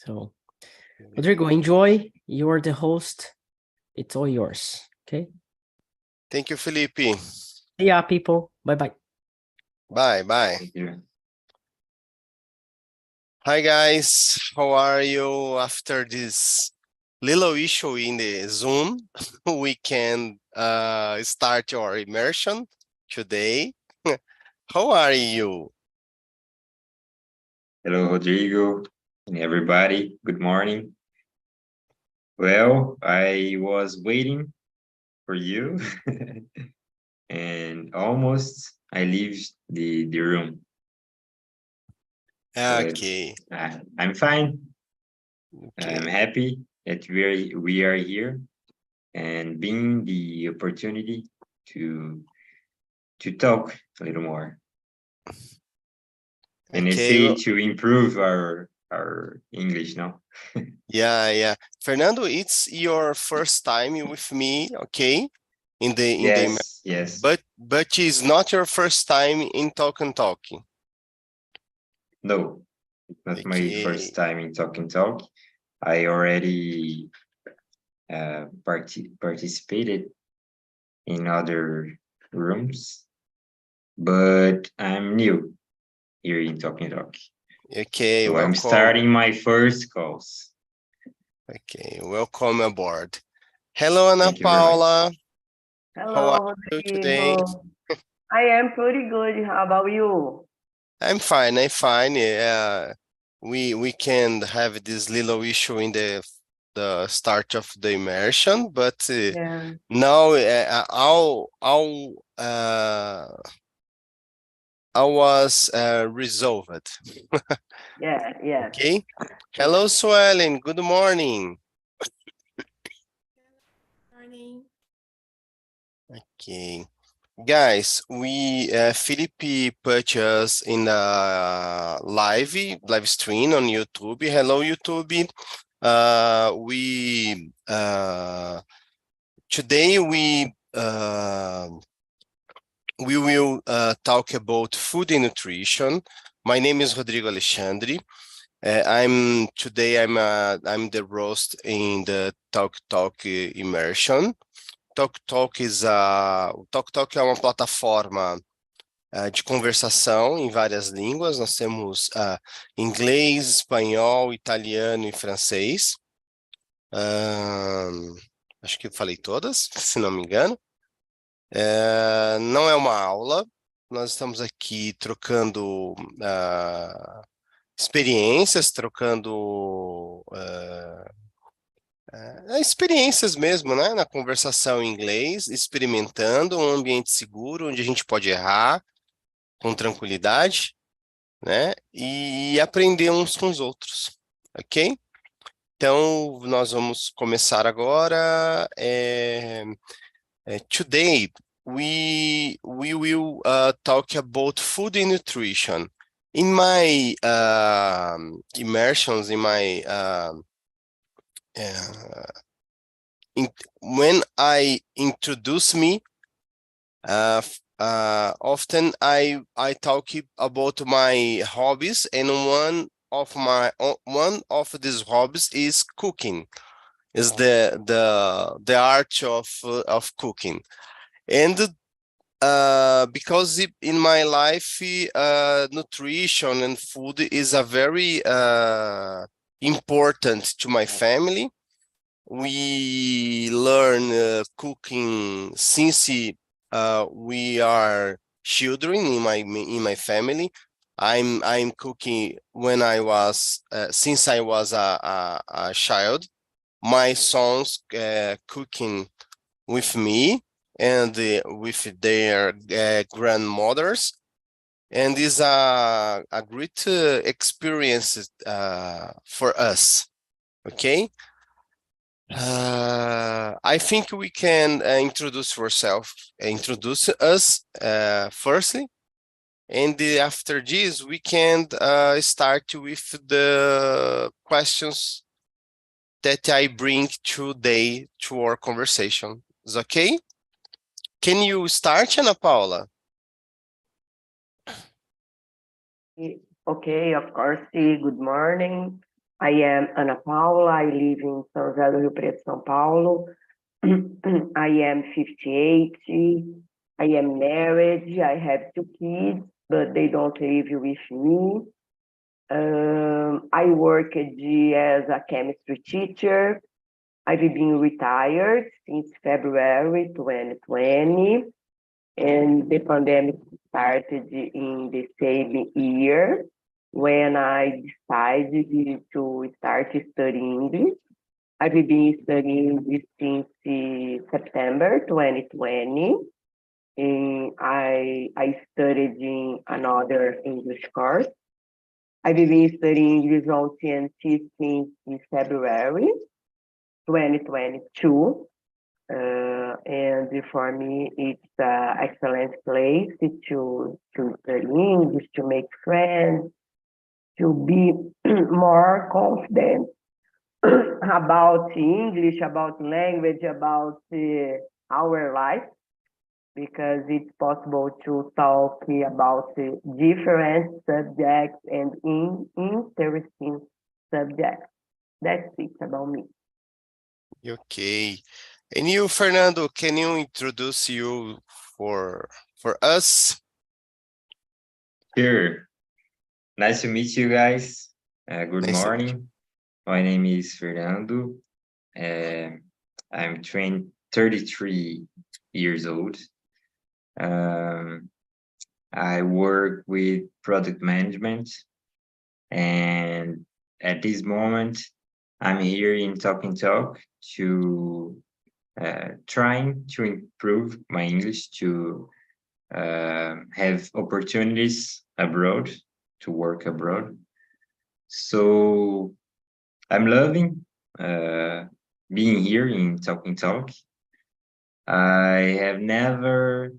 So, Rodrigo, enjoy. You are the host. It's all yours. Okay. Thank you, Felipe. See ya, people. Bye-bye. Bye. Thank you. Hi, guys. How are you? After this little issue in the Zoom, we can start your immersion today. How are you? Hello, Rodrigo, and everybody. Good morning. Well, I was waiting for you, and almost I leave the room. Okay. I'm fine. Okay. I'm happy that we are here and being the opportunity to talk a little more. And I Okay, say well, to improve our English, no? yeah. Fernando, it's your first time with me, okay? In the Yes. but it's not your first time in TALK. No, it's not my Okay. first time in TALK. I already participated in other rooms, but I'm new here in TALK. Okay, So welcome. I'm starting my first calls. Okay, welcome aboard. Hello, Ana Thank you very Paula. Hello, How are you today? Rodrigo. I am pretty good. How about you? I'm fine. Yeah, we can have this little issue in the start of the immersion, but Yeah. now I was resolved. Yeah. Okay. Hello, Suelen. Good morning. Morning. Okay. Guys, we Felipe put us in a live stream on YouTube. Hello, YouTube. Today we will talk about food and nutrition. My name is Rodrigo Alexandre. I'm the host in the TALK immersion. TALK é uma plataforma de conversação em várias línguas. Nós temos inglês, espanhol, italiano e francês. Acho que falei todas, se não me engano. Não é uma aula. Nós estamos aqui trocando experiências, trocando experiências mesmo, né? Na conversação em inglês, experimentando um ambiente seguro onde a gente pode errar com tranquilidade, né? E aprender uns com os outros, ok? Então, nós vamos começar agora. Today, we will talk about food and nutrition. In my immersions, when I introduce me, often I talk about my hobbies, and one of these hobbies is cooking, is the art of cooking, and because in my life, nutrition and food is a very important to my family. We learn cooking since we are children in my family. I'm cooking when I was since I was a child. My sons cooking with me and with their grandmothers, and is a great experience for us. Okay. I think we can introduce us firstly, and after this we can start with the questions that I bring today to our conversation. Is okay? Can you start, Ana Paula? Okay, of course. Good morning. I am Ana Paula. I live in São José do Rio Preto, São Paulo. I am 58. I am married. I have 2 kids, but they don't live with me. I worked as a chemistry teacher. I've been retired since February 2020, and the pandemic started in the same year when I decided to start studying English. I've been studying English since September 2020. And I studied in another English course. I've been studying English on TNT since February 2022. And for me, it's an excellent place to study English, to make friends, to be more confident about English, about language, about our life, because it's possible to talk about different subjects and interesting subjects. That's it about me. Okay. And you, Fernando, can you introduce you for us? Sure. Nice to meet you guys. Good Nice to meet morning. My name is Fernando. I'm 33 years old. I work with product management, and at this moment, I'm here in TALKNTALK to trying to improve my English, to have opportunities abroad, to work abroad. So I'm loving being here in TALKNTALK. I have never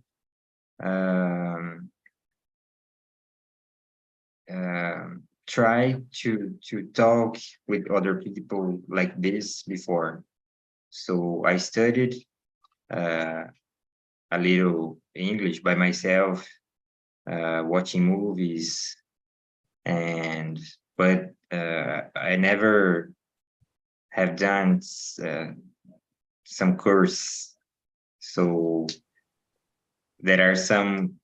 tried to talk with other people like this before. So I studied a little English by myself, watching movies, but I never have done some course. So there are some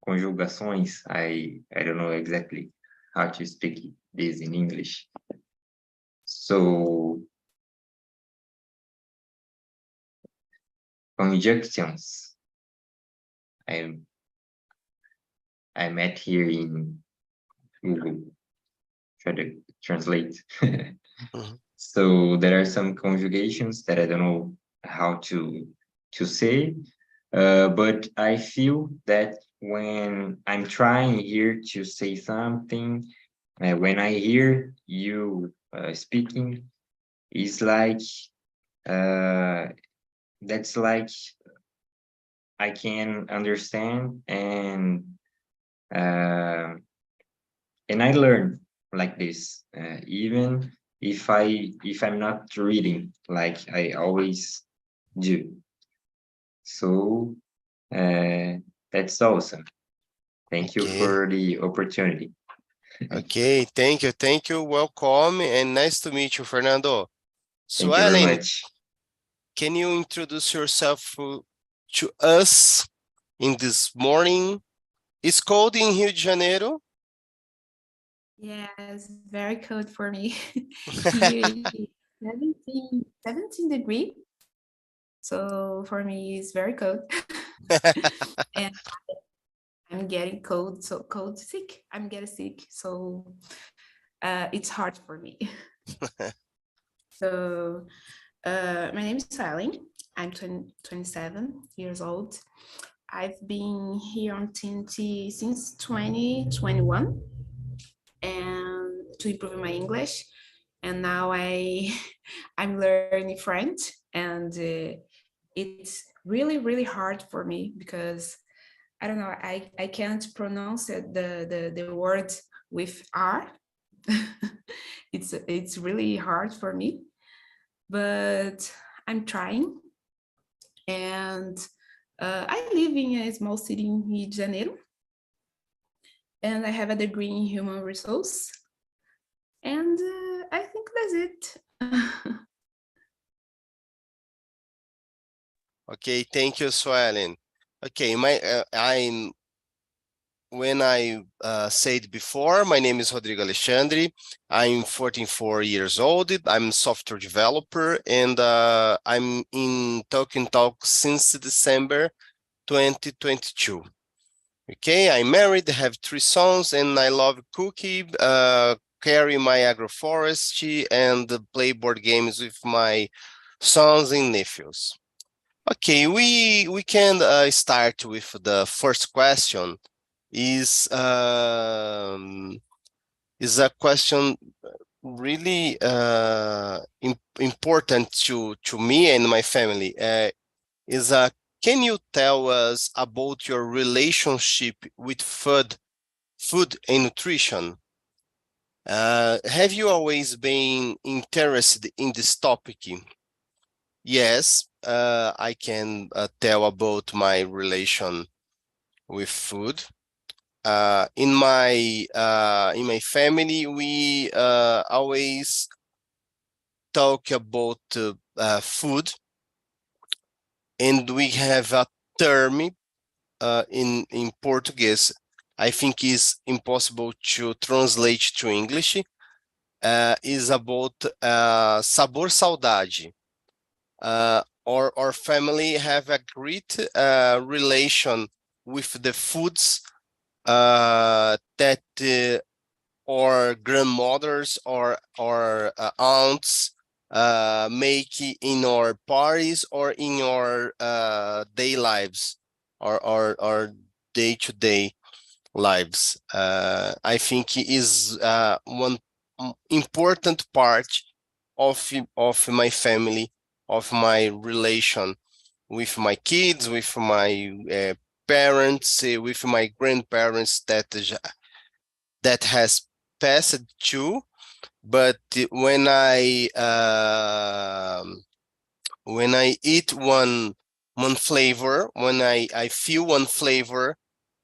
conjugações. I don't know exactly how to speak this in English. So conjunctions. I met here in Google. Try to translate. So there are some conjugations that I don't know how to say, but I feel that when I'm trying here to say something, when I hear you speaking, it's like that's like I can understand, and I learn like this, even if I'm not reading like I always do. So that's awesome. Thank you for the opportunity. Okay, thank you. Welcome, and nice to meet you, Fernando. So, Thank you very Ellen, much. can you introduce yourself to us in this morning? It's cold in Rio de Janeiro. Yes, very cold for me. Here is 17 degrees. So for me, it's very cold. And I'm getting cold, sick. I'm getting sick. So it's hard for me. So my name is Ellen. I'm 27 years old. I've been here on TNT since 2021 and to improve my English. And now I'm learning French, and it's really, really hard for me because I don't know, I can't pronounce the word with R. It's really hard for me, but I'm trying. And I live in a small city in Rio de Janeiro. and I have a degree in human resource. And I think that's it. Okay, thank you, Suelen. Okay, when I said before, my name is Rodrigo Alexandre. I'm 44 years old. I'm a software developer, and I'm in TALKNTALK since December 2022. Okay, I'm married, have 3 sons, and I love cooking, carry my agroforestry, and play board games with my sons and nephews. Okay, we can start with the first question. Is a question really important to me and my family. Can you tell us about your relationship with food and nutrition? Have you always been interested in this topic? Yes, I can tell about my relation with food. In my family, we always talk about food, and we have a term in Portuguese. I think is impossible to translate to English. Is about sabor saudade. Our family have a great relation with the foods that our grandmothers or aunts make in our parties or in our day lives or our day-to-day lives. I think it is one important part of my family, of my relation with my kids, with my parents, with my grandparents that has passed too. But when I eat one flavor, when I feel one flavor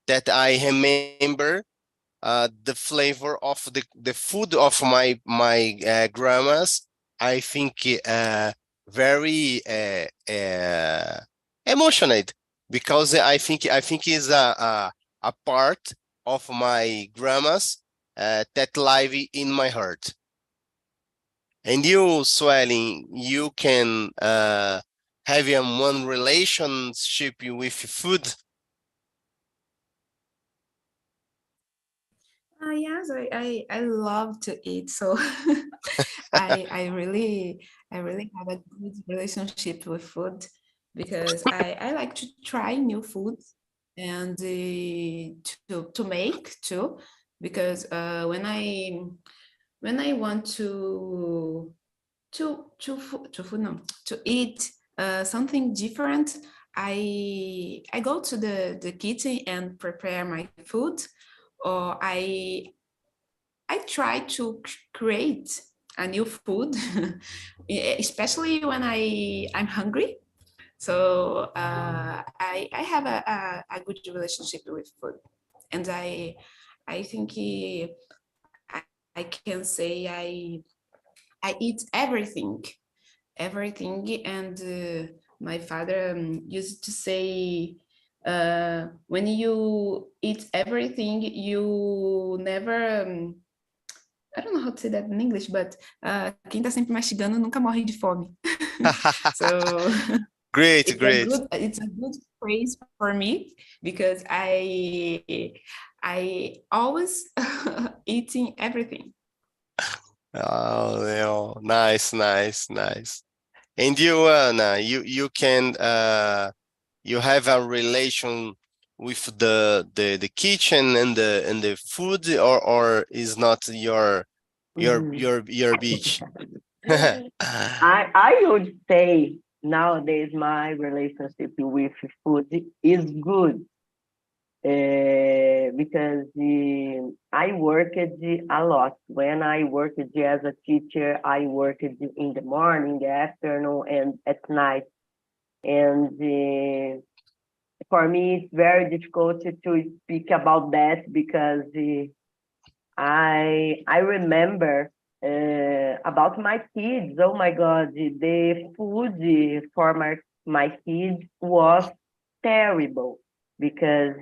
that I remember the flavor of the food of my grandmas, I think very emotional, because I think is a part of my grandmas that live in my heart. And you, Swelling, you can have one relationship with food. Yes, I love to eat, so I really have a good relationship with food, because I like to try new foods and to make too, because when I want to eat something different, I go to the kitchen and prepare my food, or I try to create a new food, especially when I'm hungry. So I have a good relationship with food, and I think I can say I eat everything, and my father used to say, when you eat everything, you never I don't know how to say that in English, but quem tá sempre mastigando nunca morre de fome. So Great. it's a good phrase for me, because I always eating everything. Oh, nice. And you, Anna, you can you have a relation with the kitchen and the food, or is not your beach? I would say nowadays my relationship with food is good, because I worked a lot. When I worked as a teacher, I worked in the morning, the afternoon, and at night. And for me, it's very difficult to speak about that because I remember about my kids. Oh my God, the food for my kids was terrible because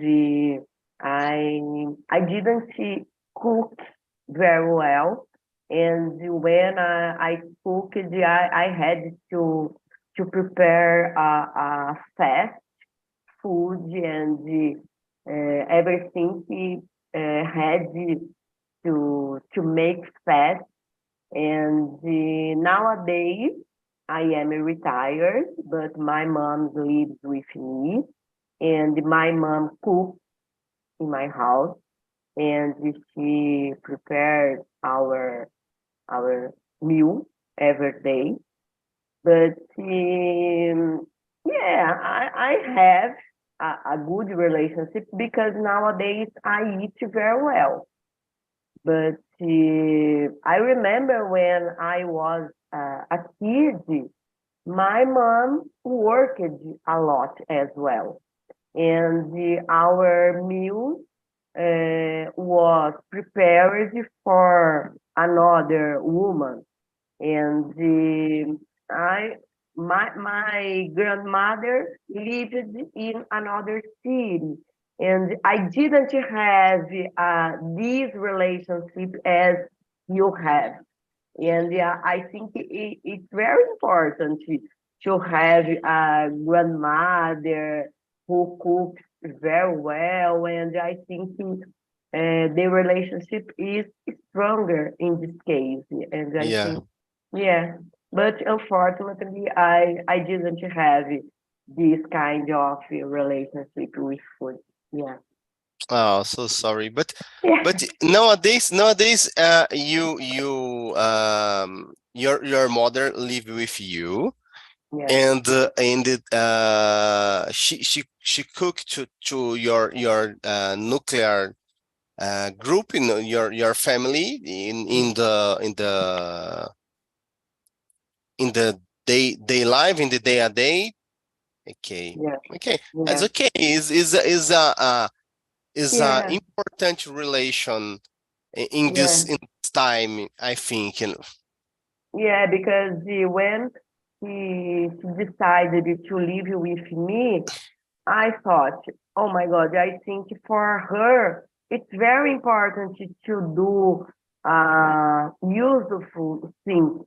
I didn't cook very well, and when I cooked, I had to prepare a fast food, and everything had to make fast. And nowadays I am retired, but my mom lives with me, and my mom cooks in my house, and she prepares our meal every day. But yeah, I have a good relationship because nowadays I eat very well. But I remember when I was a kid, my mom worked a lot as well. And our meal was prepared for another woman. And my grandmother lived in another city, and I didn't have this relationship as you have. And I think it's very important to have a grandmother who cooks very well, and I think the relationship is stronger in this case. And I Yeah. think, yeah, but unfortunately, I didn't have this kind of relationship with food. Yeah. Oh, so sorry. But Yeah. nowadays, your mother live with you, Yeah. and she cooked to your nuclear group in your family in the day life, in the day a day. Okay. Yeah. Okay, that's Yeah. okay. Is a Yeah. important relation in Yeah. this time, I think. Yeah, because when she decided to live with me, I thought, oh my God, I think for her, it's very important to do useful things.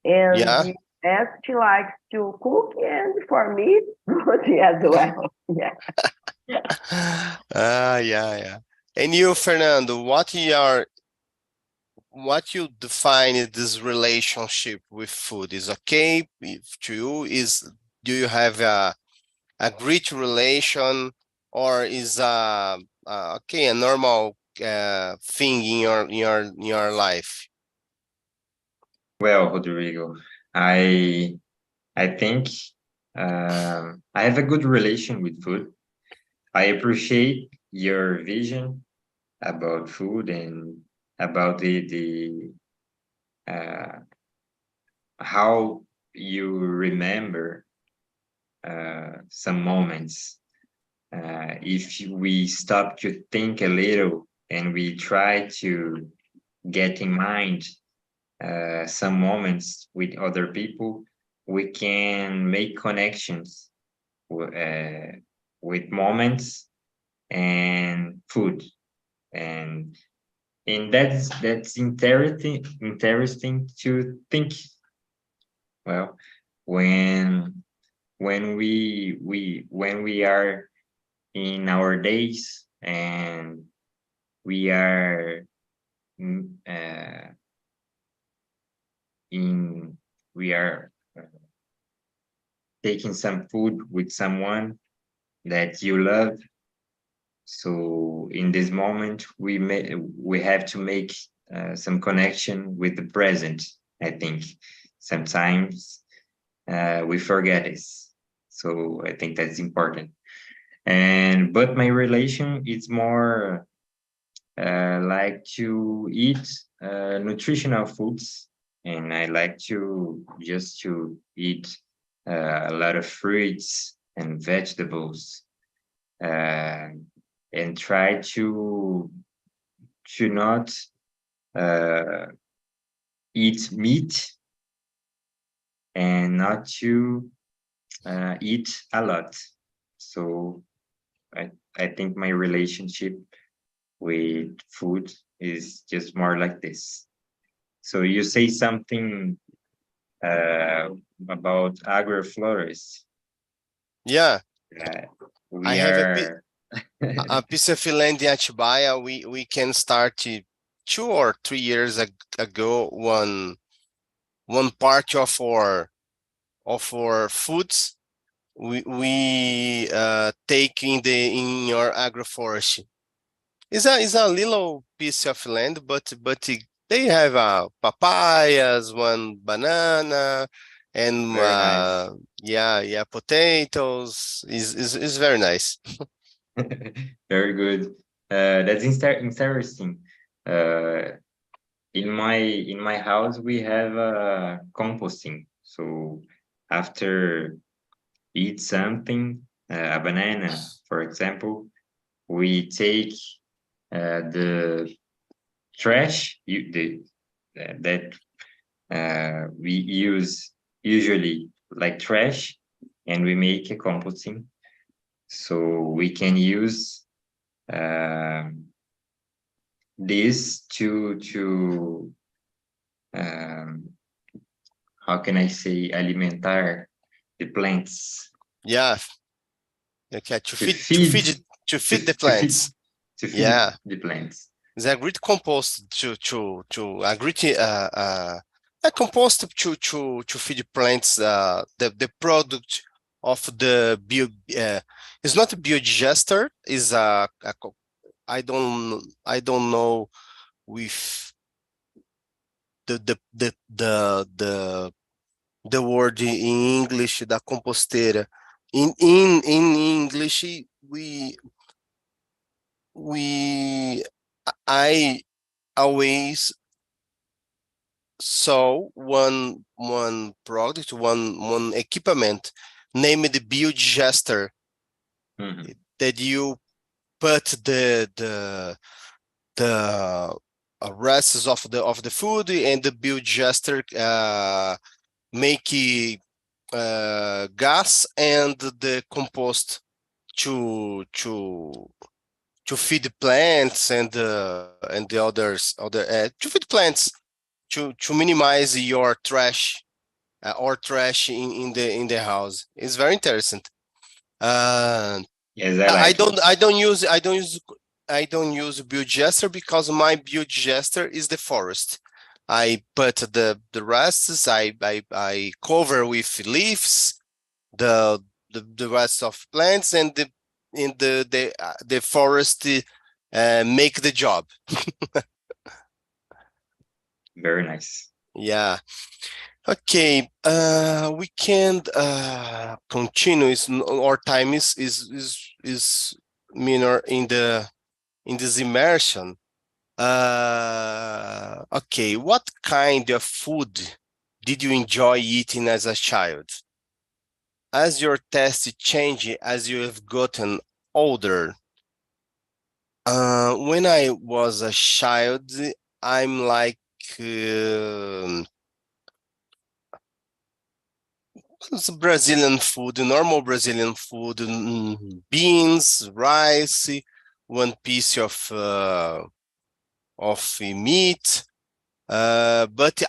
Yeah. And as she likes to cook, and for me, good as well. Yeah. Yeah. And you, Fernando, what you define this relationship with food is okay to you? Do you have a great relation, or is okay, a normal thing in your life? Well, Rodrigo, I think I have a good relation with food. I appreciate your vision about food and about the how you remember some moments. If we stop to think a little and we try to get in mind some moments with other people, we can make connections with moments and food. And that's interesting to think. Well, when we are in our days and we are mm, uh, in we are taking some food with someone that you love. So in this moment, we have to make some connection with the present. I think sometimes we forget this. So I think that's important. But my relation is more like to eat nutritional foods, and I like to eat a lot of fruits and vegetables. and try to not eat meat and not to eat a lot. So I think my relationship with food is just more like this. So you say something about agroflorist. Yeah, We I have are a piece of land in Atibaia. We can start 2 or 3 years ago. One part of our foods we take in your agroforestry. It's a little piece of land, but they have papayas, one banana, and very nice. yeah, potatoes. Is very nice. Very good. That's interesting. In my house, we have composting. So after eat something, a banana, for example, we take the trash that we use usually like trash, and we make a composting. So we can use this to how can I say, alimentar the plants. Yeah, okay, to feed the plants. To feed Yeah, the plants. it's a great compost to a great a compost to feed plants. The product of the bio it's not a biodigester. Is I don't know with the word in English, da composteira. In English, I always saw one product, one equipment named the biodigester, that you put the rests of the food, and the biodigester make gas and the compost to feed the plants and the other to feed plants, to minimize your trash or trash in the house. It's very interesting. Yes, I like I don't use biodigester because my biodigester is the forest. I put the rests, I cover with leaves the rest of plants, and the forest make the job. Very nice. Yeah. Okay. We can continue. Our time is minor in this immersion. Okay. What kind of food did you enjoy eating as a child? As your taste change as you have gotten older? When I was a child, I'm like it's Brazilian food, normal Brazilian food, beans, rice, one piece of meat. But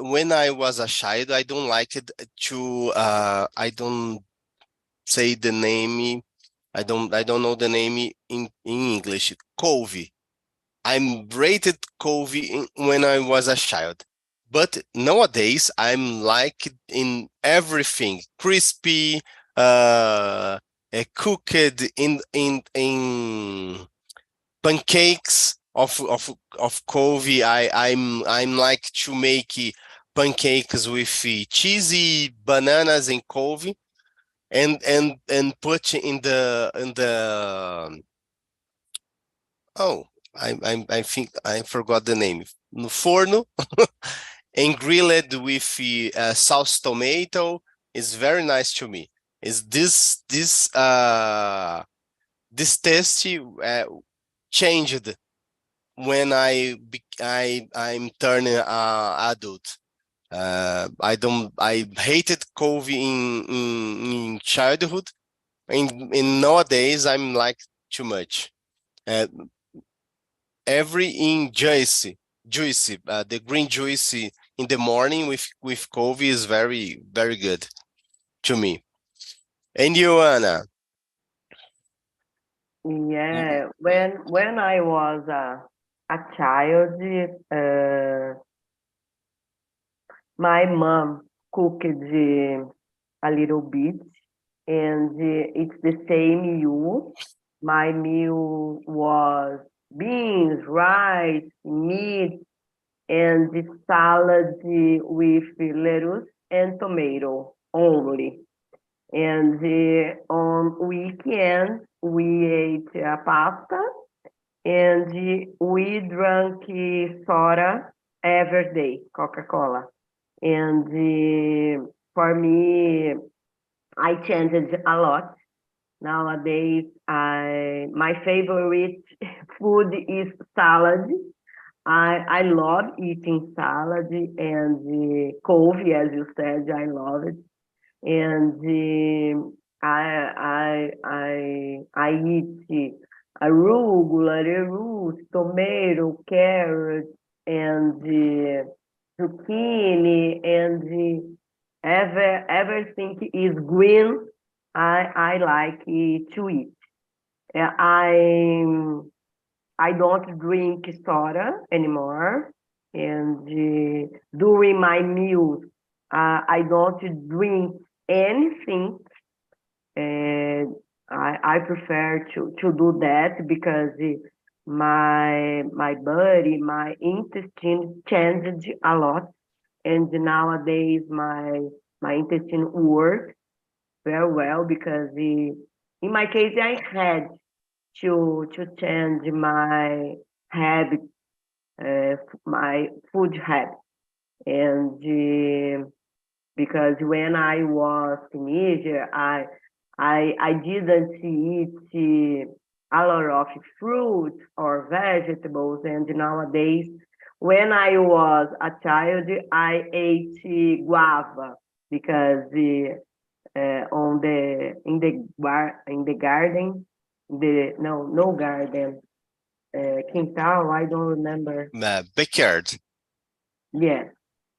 when I was a child, I don't like it to. I don't say the name. I don't know the name in English. Couve. I'm rated couve when I was a child. But nowadays I'm like in everything, crispy, cooked in pancakes of couve. I'm like to make pancakes with cheesy bananas and couve, and put in the oh, I think I forgot the name. No forno, and grilled with sauce tomato is very nice to me. Is this this taste changed when I'm turning adult. I hated coffee in childhood, and nowadays I'm like too much. Every in juicy, the green juicy in the morning with coffee is very, very good to me. And you, Anna? Yeah, when I was a child, my mom cooked a little bit, and it's the same meal. My meal was beans, rice, meat, and the salad with lettuce and tomato only. And on weekends, we ate pasta, and we drank soda every day, Coca-Cola. And for me, I changed a lot. Nowadays, my favorite food is salad. I love eating salad and coffee, as you said, I love it. And I eat arugula, lettuce, tomato, carrot, and zucchini, and everything is green. I like to eat. I don't drink soda anymore, and during my meals, I don't drink anything. And I prefer to do that because my body, my intestine changed a lot, and nowadays my intestine works very well because in my case I had to change my habit, my food habit, and because when I was teenager, I didn't eat a lot of fruit or vegetables, and nowadays, when I was a child, I ate guava because in the garden, no garden, quintal, I don't remember. Backyard. Yes,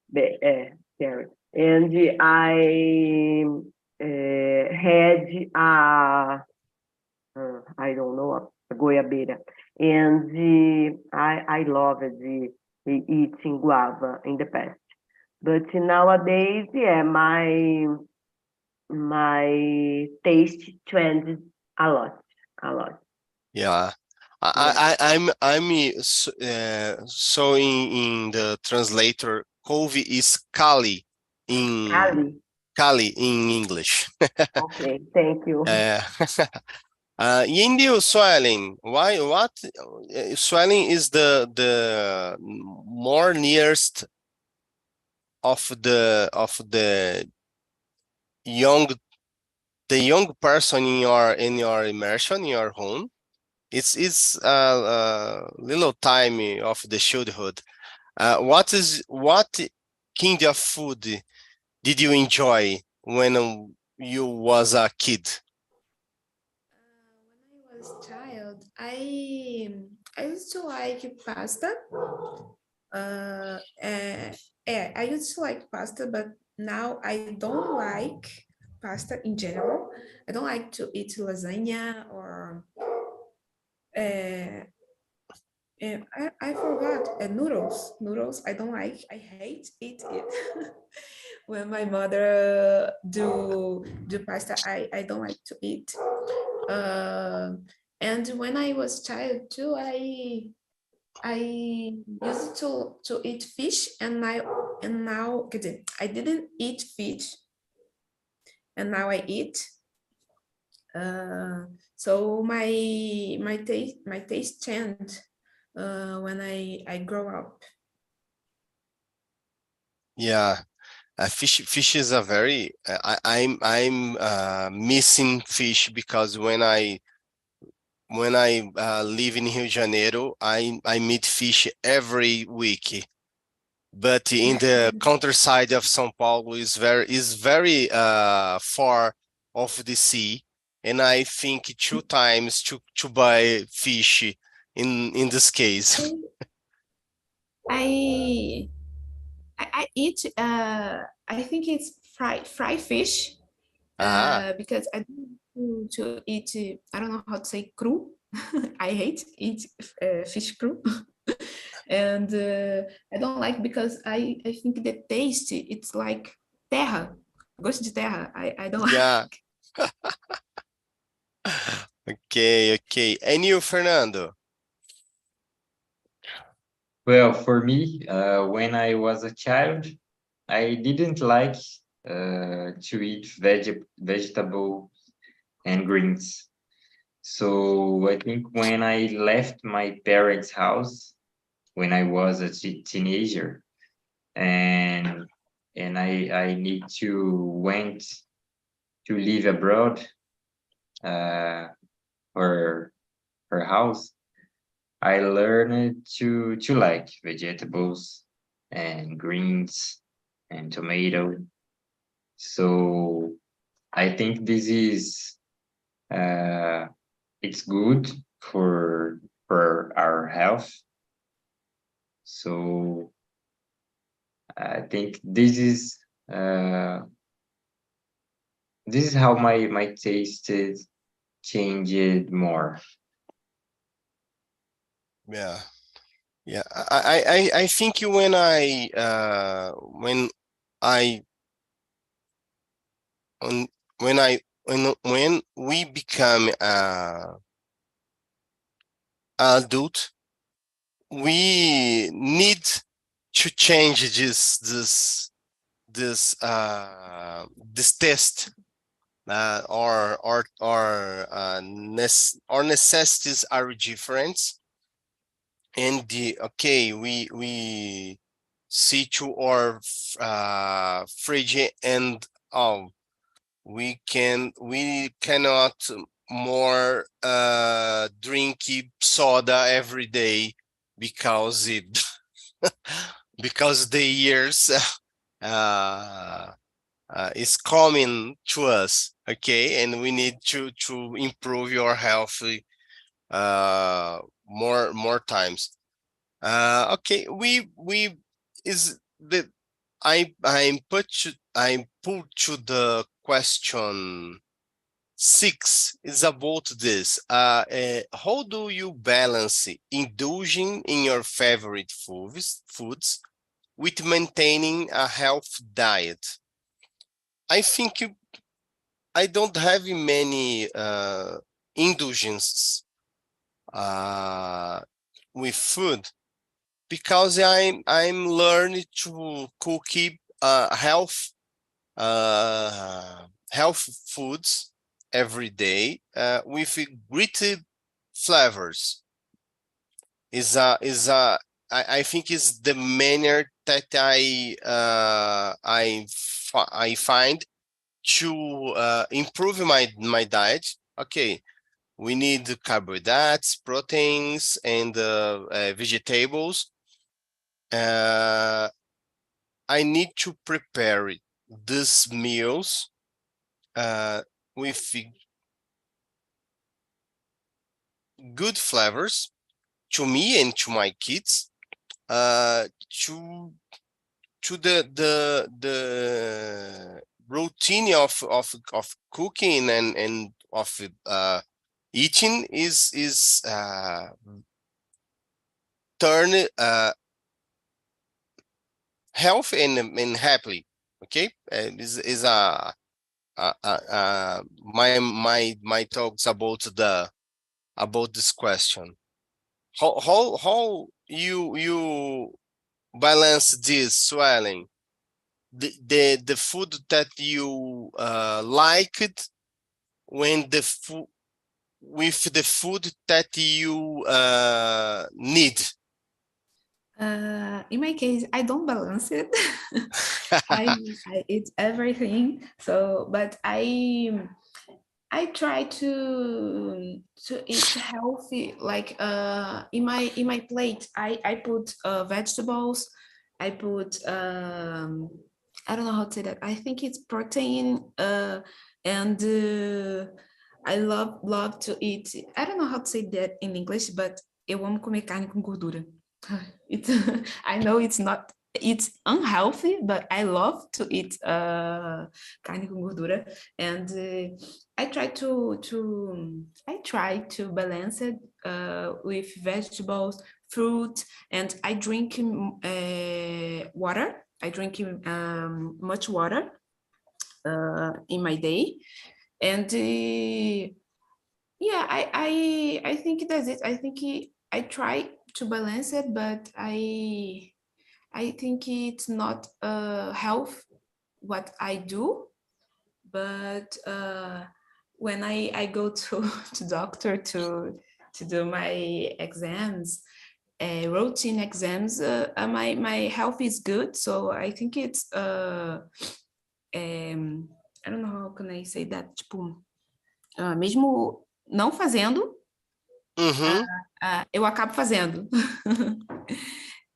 there. And I had I don't know, a goiabeira, and I loved eating guava in the past. But nowadays, yeah, my taste changed a lot, a lot. Yeah. Yeah. So in the translator, coffee is Kali Cali. in English. Okay, thank you. In you, swelling. What swelling is the more nearest of the young person in your immersion in your home. It's a little time of the childhood. What kind of food did you enjoy when you was a kid? When I was child, I used to like pasta. Yeah, I used to like pasta, but now I don't like pasta in general. I don't like to eat lasagna or I forgot noodles. Noodles I don't like. I hate eat it. When my mother do pasta, I don't like to eat. And when I was child too, I used to eat fish, and now quer dizer, I didn't eat fish, and now I eat. So my taste changed when I grow up. Yeah, fish is a very I'm missing fish because when I when I live in Rio de Janeiro, I meet fish every week. But in the countryside of São Paulo is very far off the sea, and I think 2 times to buy fish in this case. I eat I think it's fried fish because I don't want to eat I don't know how to say cru. I hate eat fish cru. And I don't like because I think the taste it's like terra, gosto de terra. I don't Yeah. like. Okay. And you, Fernando? Well, for me, when I was a child, I didn't like to eat vegetable and greens. So I think when I left my parents' house when I was a teenager, and I need to went to live abroad, for her house, I learned to like vegetables and greens and tomato. So I think this is it's good for our health. So I think this is how my taste is changed more. Yeah. I think when when we become adult, we need to change this test, our necessities are different, and we see to our fridge, and we cannot more drink soda every day because it because the years is coming to us, okay, and we need to improve your health more times. Okay, we is the I'm put to the question 6 is about this. How do you balance indulging in your favorite foods with maintaining a healthy diet? I think I don't have many indulgences with food, because I'm learning to cook health foods every day with great flavors. I think is the manner that I find to improve my diet. Okay, we need carbohydrates, proteins, and vegetables. I need to prepare these meals with good flavors to me and to my kids, to the routine of cooking and of eating is turn healthy and happy. Okay, is my talks about this question. How you balance this swelling, the food that you liked when the food with the food that you need. In my case, I don't balance it. I eat everything. So, but I try to eat healthy. Like in my plate, I put vegetables. I put I don't know how to say that. I think it's protein. And I love to eat. I don't know how to say that in English, but eu amo comer carne com gordura. It's I know it's unhealthy, but I love to eat carne com gordura, and I try to balance it with vegetables, fruit, and I drink water. I drink much water in my day, and yeah, I think that's it. I think I try to balance it, but I think it's not health what I do, but when I go to to doctor to do my exams, routine exams, my health is good, so I think it's I don't know how can I say that, tipo, mesmo não fazendo, Uhum. eu acabo fazendo.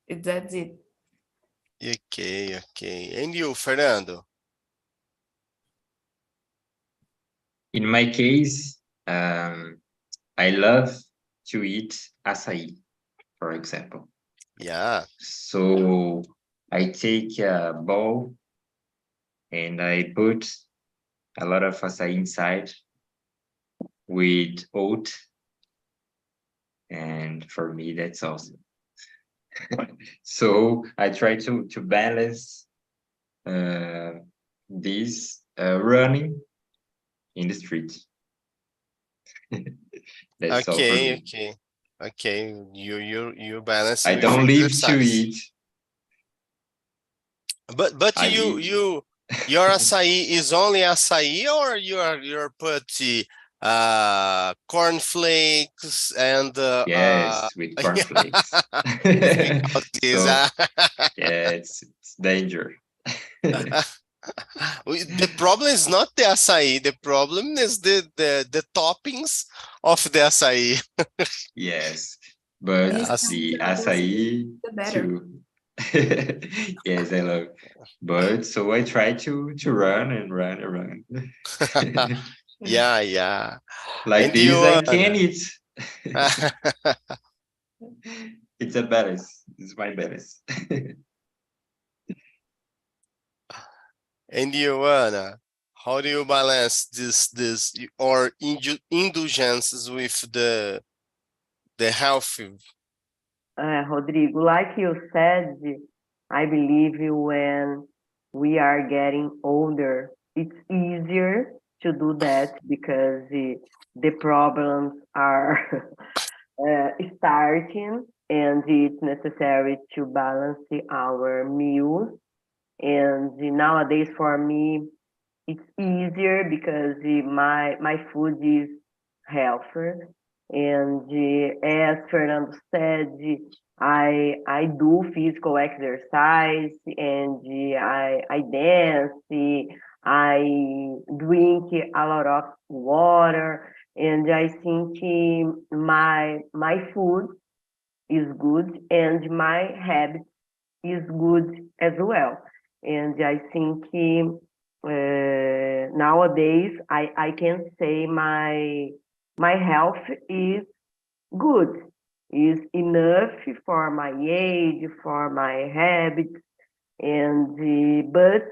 That's it. Okay. And you, Fernando? In my case, I love to eat açaí, for example. Yeah. So I take a bowl and I put a lot of açaí inside with oat. And for me, that's awesome. So I try to balance this running in the street. That's all for me. Okay. You balance I with don't live to exercise. eat. But I your açaí is only açaí, or you're put cornflakes and Yes, with cornflakes. Without this, So yeah, it's danger. the problem is not the açaí. The problem is the toppings of the açaí. Yes, but the açaí The better. too. Yes, I love. But so I try to run and run and run. Yeah. Like And this, you, I can eat. It's a balance. It's my balance. And you, Ana, how do you balance this or indulgences with the health? Rodrigo, like you said, I believe when we are getting older, it's easier to do that because the problems are starting, and it's necessary to balance our meals. And nowadays, for me, it's easier because my food is healthier. And as Fernando said, I do physical exercise, and I dance, I drink a lot of water, and I think my food is good and my habit is good as well. And I think nowadays I can say my health is good, is enough for my age, for my habits, and but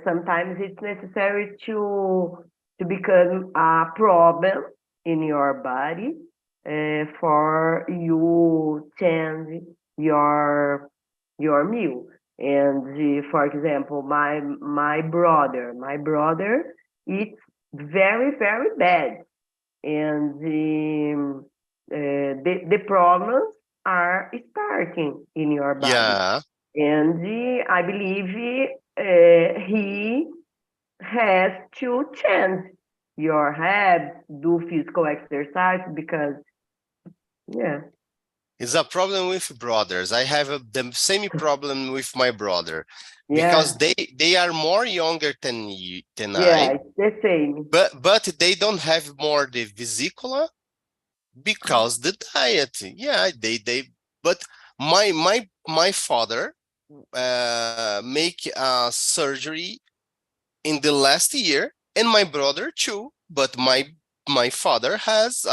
sometimes it's necessary to become a problem in your body for you change your meal. And for example, my brother eats very bad, and the problems are starting in your body. Yeah. And I believe he has to change your habits, do physical exercise, because yeah. It's a problem with brothers. I have the same problem with my brother Yeah, because they are more younger than yeah, I, it's the same. but they don't have more the vesicular because the diet. Yeah, they but my father make a surgery in the last year, and my brother too. But my father has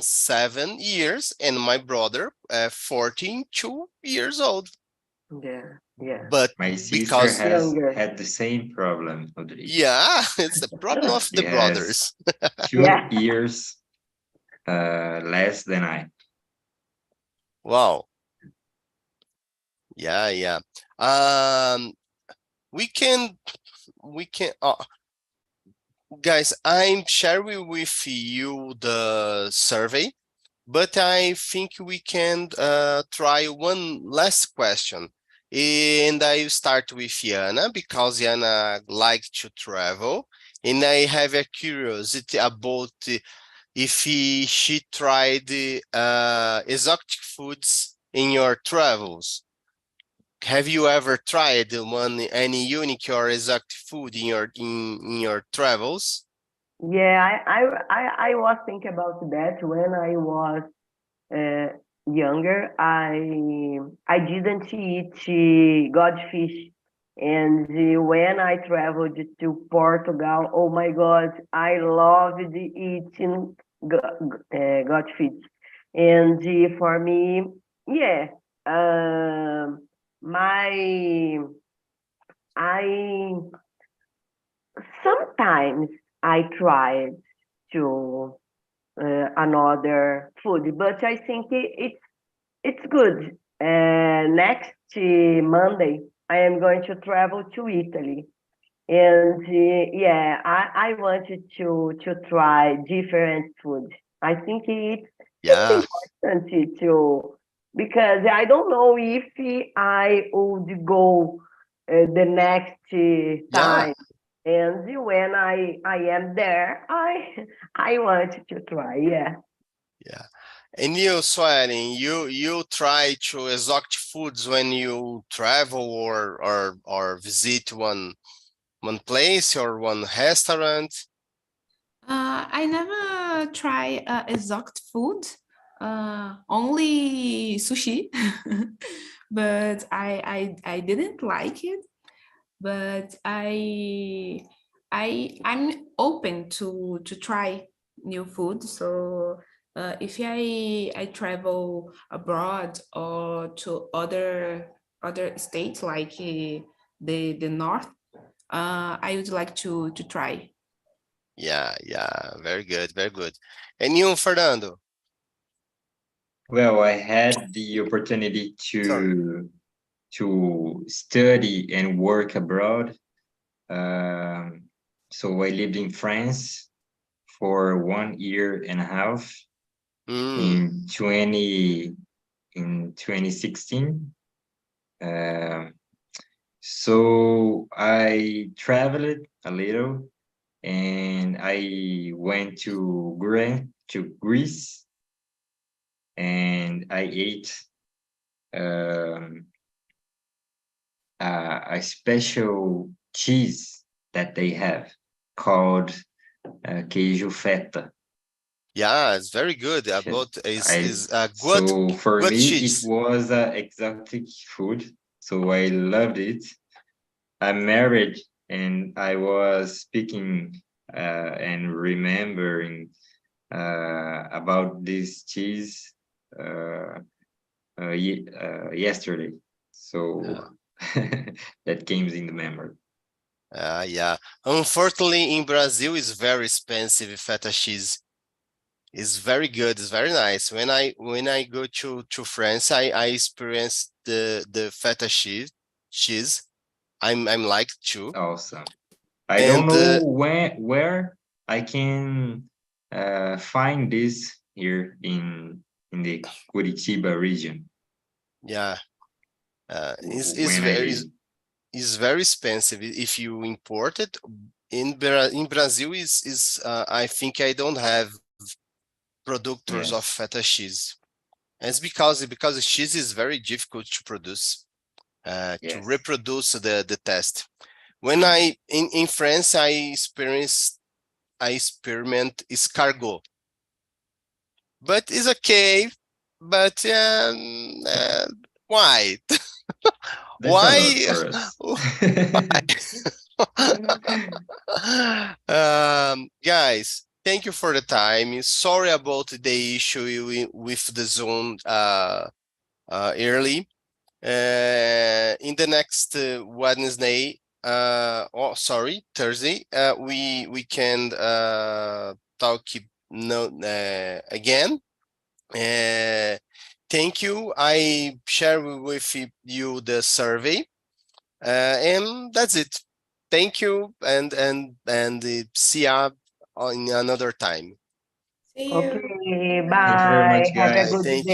7 years, and my brother 2 years old. Yeah, yeah. But My sister because Younger. had the same problem, Rodrigo. yeah, it's a problem of She the has brothers. 2 Yeah. years less than I. Wow. Yeah. We can guys, I'm sharing with you the survey, but I think we can try one last question. And I start with Yana because Yana likes to travel, and I have a curiosity about if she tried exotic foods in your travels. Have you ever tried any unique or exotic food in your travels? Yeah, I was thinking about that when I was younger. I didn't eat godfish, and when I traveled to Portugal, oh my God, I loved eating godfish, and for me, yeah, my I sometimes I tried to another food, but I think it's good. Next Monday, I am going to travel to Italy, and yeah, I wanted to try different food. I think it's Yeah, important to, because I don't know if I would go the next yeah, time. And when I am there, I want to try. Yeah. yeah. And you, Swellen, you try to exotic foods when you travel or visit one place or one restaurant? I never try exotic food, only sushi, but I didn't like it. But I'm open to try new food. So if I travel abroad or to other states like the north, I would like to try. Yeah, very good, very good. And you, Fernando? Well, I had the opportunity Sorry. to study and work abroad. So I lived in France for 1.5 years in 2016. So I traveled a little, and I went to Greece, and I ate a special cheese that they have called queijo feta. Yeah, it's very good. About is a So for good me, it cheese. was exotic food, so I loved it. I'm married, and I was speaking and remembering about this cheese yesterday. So that came in the memory. Yeah. Unfortunately, in Brazil, it's very expensive. Feta cheese is very good. It's very nice. When I go to France, I experience the feta cheese. I'm like too. Awesome. I don't And know where I can find this here in the Curitiba region yeah, is when I very live. is very expensive if you import it. In Brazil is I think I don't have producers Yes. of feta cheese. It's because cheese is very difficult to produce, to Yes. reproduce the test. When in France, I experiment escargot, but it's okay. But why? That's not Why? for us. Guys, thank you for the time. Sorry about the issue with the Zoom early. In the next Wednesday, Thursday, we can talk again. Thank you. I share with you the survey, and that's it. Thank you, and see ya in another time. See you. Okay, Thank you very bye. much, Have a guys. good Thank day.